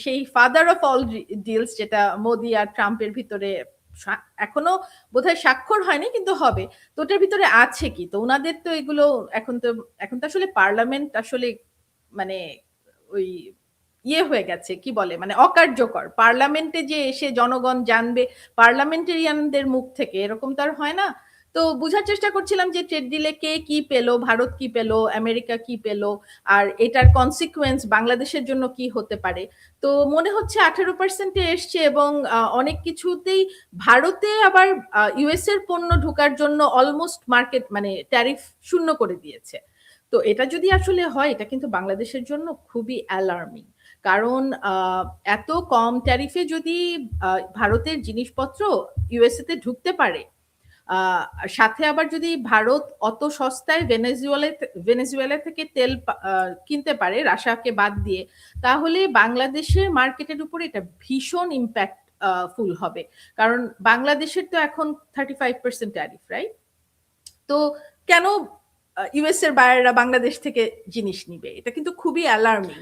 সেই father of all deals যেটা মোদি আর ট্রাম্পের ভিতরে এখনো বোধহয় স্বাক্ষর হয়নি কিন্তু হবে, তো ওটার ভিতরে আছে কি? তো ওনাদের তো এগুলো এখন তো আসলে পার্লামেন্ট আসলে মানে ওই হয়ে গেছে, কি বলে, মানে অকার্যকর। পার্লামেন্টে যে এসে জনগণ জানবে পার্লামেন্টেরিয়ানদের মুখ থেকে, এরকম তো আর হয় না। তো বুঝার চেষ্টা করছিলাম যে ট্রেড ডিলে কে কি পেলো, ভারত কি পেলো, আমেরিকা কি পেলো, আর এটার কনসিকুয়েন্স বাংলাদেশের জন্য কি হতে পারে। তো মনে হচ্ছে 18% এসছে, এবং অনেক কিছুতেই ভারতে আবার ইউএস এর পণ্য ঢোকার জন্য অলমোস্ট মার্কেট মানে ট্যারিফ শূন্য করে দিয়েছে। তো এটা যদি আসলে হয়, এটা কিন্তু বাংলাদেশের জন্য খুবই অ্যালার্মিং। কারণ এত কম ট্যারিফে যদি ভারতের জিনিসপত্র ইউএসএ তে ঢুকতে পারে, সাথে আবার যদি ভারত অত সস্তায় ভেনেজুয়েলা থেকে তেল কিনতে পারে রাশিয়াকে বাদ দিয়ে, তাহলে বাংলাদেশের মার্কেটের উপরে এটা ভীষণ ইম্প্যাক্ট ফুল হবে। কারণ বাংলাদেশের তো এখন 35% ট্যারিফ, রাইট? তো কেন ইউএস এর বায়াররা বাংলাদেশ থেকে জিনিস নিবে? এটা কিন্তু খুবই অ্যালার্মিং।